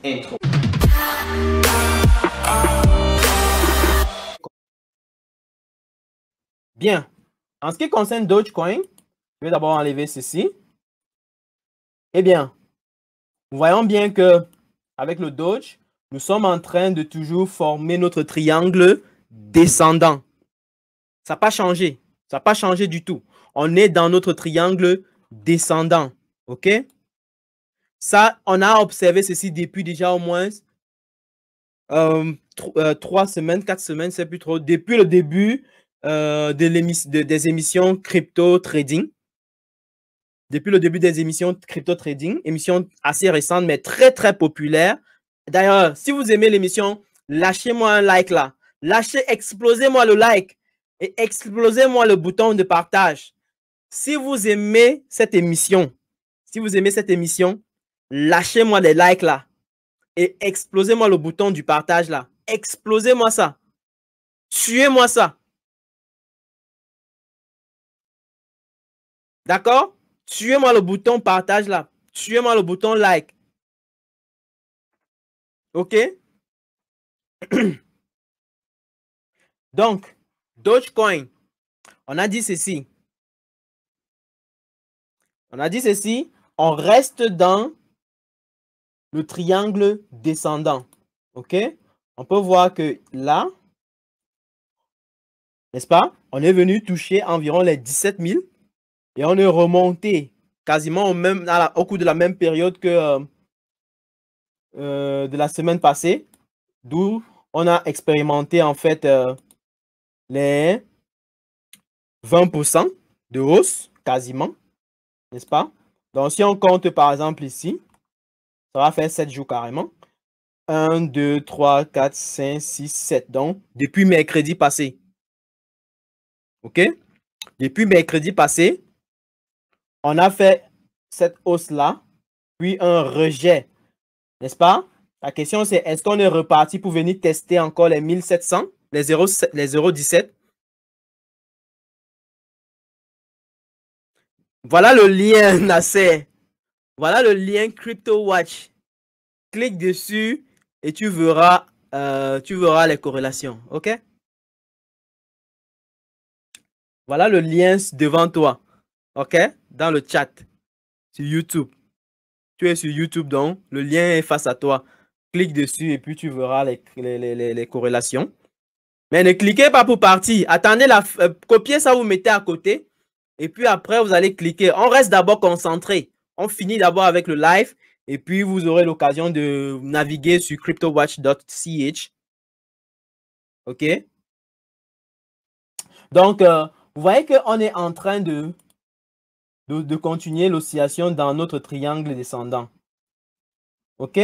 Intro. Bien. En ce qui concerne Dogecoin, je vais d'abord enlever ceci. Eh bien, nous voyons bien que avec le Doge, nous sommes en train de toujours former notre triangle descendant. Ça n'a pas changé. Ça n'a pas changé du tout. On est dans notre triangle descendant. OK? Ça, on a observé ceci depuis déjà au moins 3 semaines, 4 semaines, c'est plus trop. Depuis le début des émissions crypto trading. Depuis le début des émissions crypto trading, émissions assez récentes, mais très, très populaires. D'ailleurs, si vous aimez l'émission, lâchez-moi un like là. Explosez-moi le like et explosez-moi le bouton de partage. Si vous aimez cette émission, lâchez-moi des likes là et explosez-moi le bouton du partage là. Explosez-moi ça. Tuez-moi ça. D'accord? Tuez-moi le bouton partage là. Tuez-moi le bouton like. OK? Donc, Dogecoin, on a dit ceci. On reste dans le triangle descendant. OK? On peut voir que là, n'est-ce pas? On est venu toucher environ les 17 000 et on est remonté quasiment au cours de la même période que de la semaine passée, d'où on a expérimenté en fait les 20% de hausse quasiment, n'est-ce pas? Donc, si on compte par exemple ici, ça va faire 7 jours carrément. 1, 2, 3, 4, 5, 6, 7. Donc, depuis mercredi passé. OK? Depuis mercredi passé, on a fait cette hausse-là, puis un rejet. N'est-ce pas? La question, c'est est-ce qu'on est reparti pour venir tester encore les 1700, les 0,17? Voilà le lien, Nasser. Voilà le lien CryptoWatch. Clique dessus et tu verras les corrélations. OK? Voilà le lien devant toi. OK? Dans le chat. Sur YouTube. Tu es sur YouTube, donc le lien est face à toi. Clique dessus et puis tu verras les corrélations. Mais ne cliquez pas pour partir. Attendez, copiez ça, vous mettez à côté. Et puis après, vous allez cliquer. On reste d'abord concentré. On finit d'abord avec le live. Et puis, vous aurez l'occasion de naviguer sur cryptowatch.ch. OK? Donc, vous voyez qu'on est en train de continuer l'oscillation dans notre triangle descendant. OK?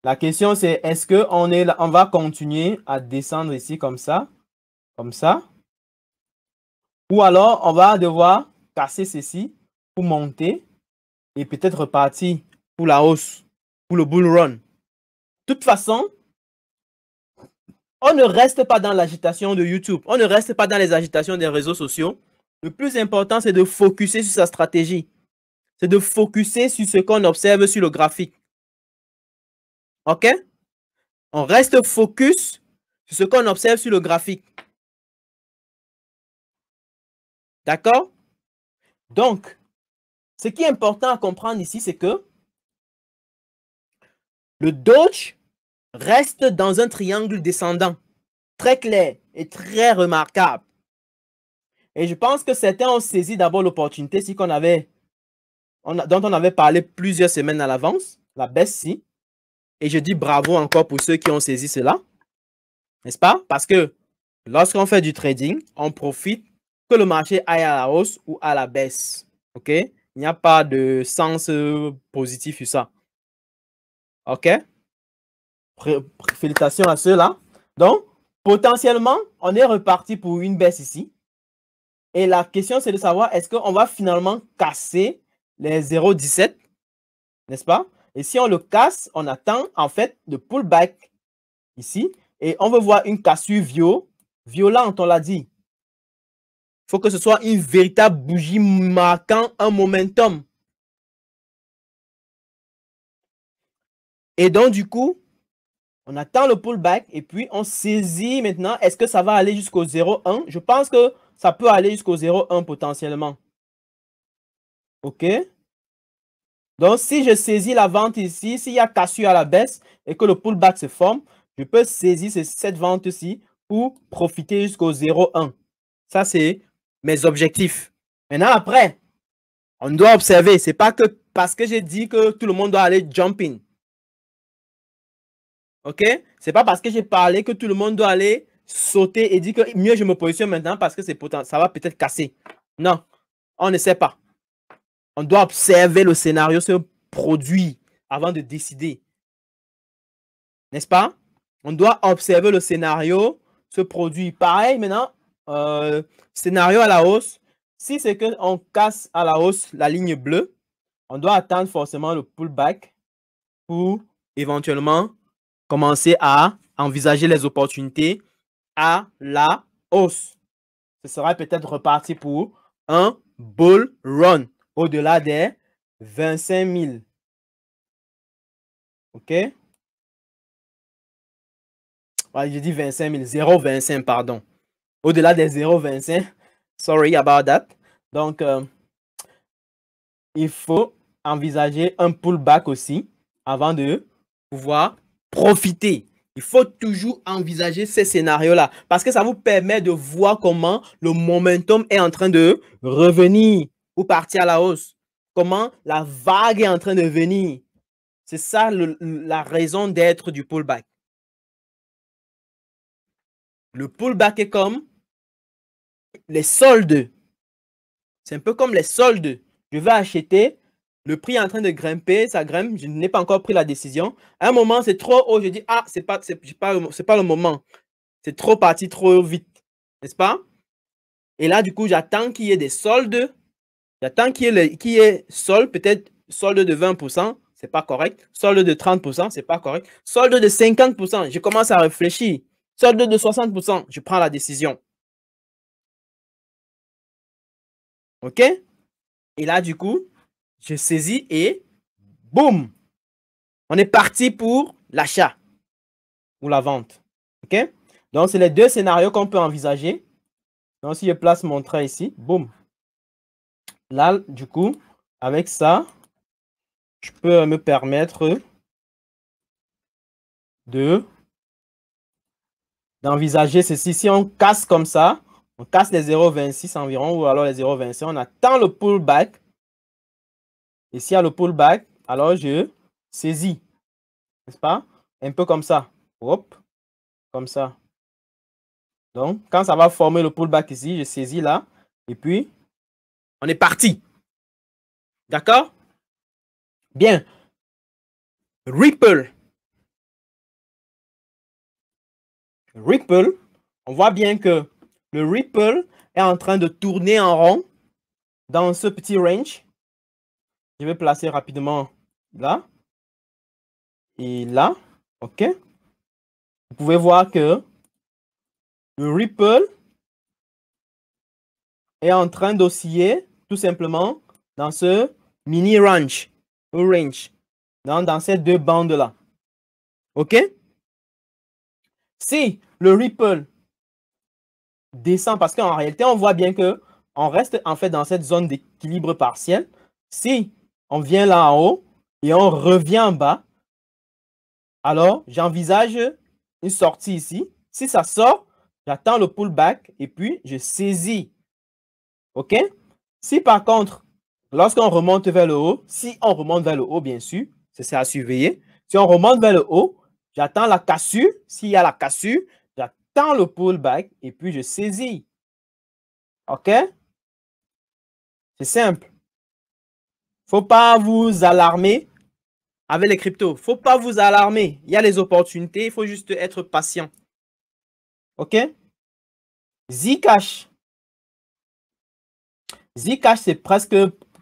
La question, c'est est-ce qu'on va continuer à descendre ici comme ça? Ou alors, on va devoir casser ceci pour monter et peut-être repartir pour la hausse, pour le bull run. De toute façon, on ne reste pas dans l'agitation de YouTube. On ne reste pas dans les agitations des réseaux sociaux. Le plus important, c'est de focuser sur sa stratégie. C'est de focuser sur ce qu'on observe sur le graphique. OK? On reste focus sur ce qu'on observe sur le graphique. D'accord? Donc, ce qui est important à comprendre ici, c'est que le Doge reste dans un triangle descendant, très clair et très remarquable. Et je pense que certains ont saisi d'abord l'opportunité dont on avait parlé plusieurs semaines à l'avance, la baisse-ci. Et je dis bravo encore pour ceux qui ont saisi cela. N'est-ce pas? Parce que lorsqu'on fait du trading, on profite que le marché aille à la hausse ou à la baisse. OK? Il n'y a pas de sens positif sur ça. OK? Félicitations à ceux-là. Donc, potentiellement, on est reparti pour une baisse ici. Et la question, c'est de savoir, est-ce qu'on va finalement casser les 0,17, n'est-ce pas? Et si on le casse, on attend en fait le pullback ici. Et on veut voir une cassure violente, on l'a dit. Il faut que ce soit une véritable bougie marquant un momentum. Et donc, du coup, on attend le pullback et puis on saisit maintenant. Est-ce que ça va aller jusqu'au 0,1? Je pense que ça peut aller jusqu'au 0,1 potentiellement. OK? Donc, si je saisis la vente ici, s'il y a cassure à la baisse et que le pullback se forme, je peux saisir cette vente-ci pour profiter jusqu'au 0,1. Ça, c'est mes objectifs. Maintenant, après, on doit observer. Ce n'est pas que parce que j'ai dit que tout le monde doit aller jumping. OK? Ce n'est pas parce que j'ai parlé que tout le monde doit aller sauter et dire que mieux je me positionne maintenant parce que ça va peut-être casser. Non, on ne sait pas. On doit observer le scénario se produire avant de décider. N'est-ce pas? On doit observer le scénario se produire. Pareil maintenant, scénario à la hausse. Si c'est qu'on casse à la hausse la ligne bleue, on doit attendre forcément le pullback pour éventuellement commencer à envisager les opportunités à la hausse. Ce sera peut-être reparti pour un bull run au-delà des 25 000. OK? Ouais, j'ai dit 25 000, 0,25, pardon. Au-delà des 0,25. Sorry about that. Donc, il faut envisager un pullback aussi avant de pouvoir profiter. Il faut toujours envisager ces scénarios-là parce que ça vous permet de voir comment le momentum est en train de revenir ou partir à la hausse. Comment la vague est en train de venir. C'est ça la raison d'être du pullback. Le pullback est comme les soldes. C'est un peu comme les soldes. Je vais acheter, le prix est en train de grimper, ça grimpe, je n'ai pas encore pris la décision. À un moment, c'est trop haut, je dis, ah, c'est pas le moment. C'est trop parti trop vite, n'est-ce pas? Et là, du coup, j'attends qu'il y ait des soldes. J'attends qu'il y ait solde, peut-être solde de 20%, c'est pas correct. Solde de 30%, c'est pas correct. Solde de 50%, je commence à réfléchir. Solde de 60%, je prends la décision. OK? Et là, du coup, je saisis et boum! On est parti pour l'achat ou la vente. OK? Donc, c'est les deux scénarios qu'on peut envisager. Donc, si je place mon trait ici, boum. Là, du coup, avec ça, je peux me permettre d'envisager ceci. Si on casse comme ça, on casse les 0,26 environ ou alors les 0,25, on attend le pullback. Et s'il y a le pullback, alors je saisis. N'est-ce pas? Un peu comme ça. Hop, comme ça. Donc, quand ça va former le pullback ici, je saisis là. Et puis, on est parti. D'accord? Bien. Ripple. Ripple, on voit bien que le Ripple est en train de tourner en rond dans ce petit range. Je vais placer rapidement là et là. OK? Vous pouvez voir que le Ripple est en train d'osciller tout simplement dans ce mini range, dans ces deux bandes-là. OK? Si le Ripple descend, parce qu'en réalité, on voit bien que on reste en fait dans cette zone d'équilibre partiel. Si on vient là en haut et on revient en bas, alors j'envisage une sortie ici. Si ça sort, j'attends le pullback et puis je saisis. OK? Si par contre, lorsqu'on remonte vers le haut, si on remonte vers le haut, bien sûr, c'est à surveiller. Si on remonte vers le haut, j'attends la cassure. S'il y a la cassure, j'attends le pullback et puis je saisis. OK? C'est simple. Il ne faut pas vous alarmer avec les cryptos. Il ne faut pas vous alarmer. Il y a les opportunités. Il faut juste être patient. OK? Zcash. Zcash, c'est presque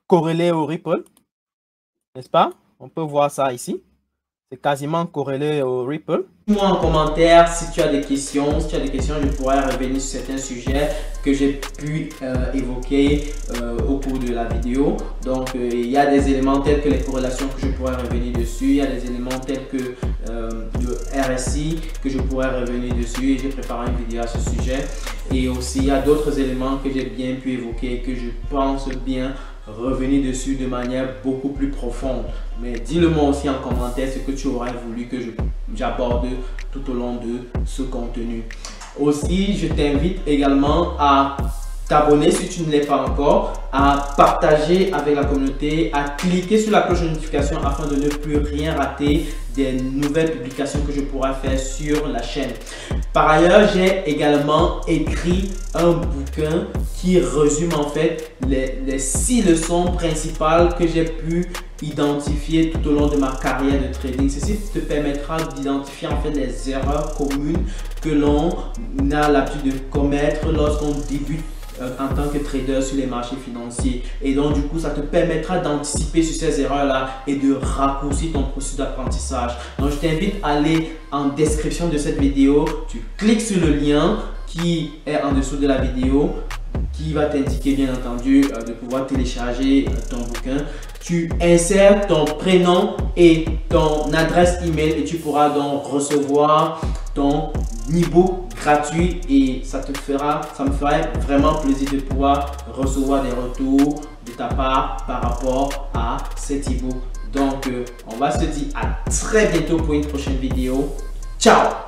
corrélé au Ripple. N'est-ce pas? On peut voir ça ici. C'est quasiment corrélé au Ripple. Dis-moi en commentaire si tu as des questions. Si tu as des questions, je pourrais revenir sur certains sujets que j'ai pu évoquer au cours de la vidéo. Donc, il y a des éléments tels que les corrélations que je pourrais revenir dessus. Il y a des éléments tels que le RSI que je pourrais revenir dessus. Et j'ai préparé une vidéo à ce sujet. Et aussi, il y a d'autres éléments que j'ai bien pu évoquer, que je pense bien revenir dessus de manière beaucoup plus profonde. Mais dis-le moi aussi en commentaire ce que tu aurais voulu que j'aborde tout au long de ce contenu. Aussi, je t'invite également à t'abonner si tu ne l'es pas encore, à partager avec la communauté, à cliquer sur la cloche de notification afin de ne plus rien rater des nouvelles publications que je pourrai faire sur la chaîne. Par ailleurs, j'ai également écrit un bouquin qui résume en fait les 6 leçons principales que j'ai pu identifier tout au long de ma carrière de trading. Ceci te permettra d'identifier en fait les erreurs communes que l'on a l'habitude de commettre lorsqu'on débute en tant que trader sur les marchés financiers. Et donc du coup, ça te permettra d'anticiper sur ces erreurs-là et de raccourcir ton processus d'apprentissage. Donc je t'invite à aller en description de cette vidéo. Tu cliques sur le lien qui est en dessous de la vidéo, qui va t'indiquer bien entendu de pouvoir télécharger ton bouquin. Tu insères ton prénom et ton adresse email et tu pourras donc recevoir ton e-book gratuit et ça me ferait vraiment plaisir de pouvoir recevoir des retours de ta part par rapport à cet e-book. Donc on va se dire à très bientôt pour une prochaine vidéo. Ciao!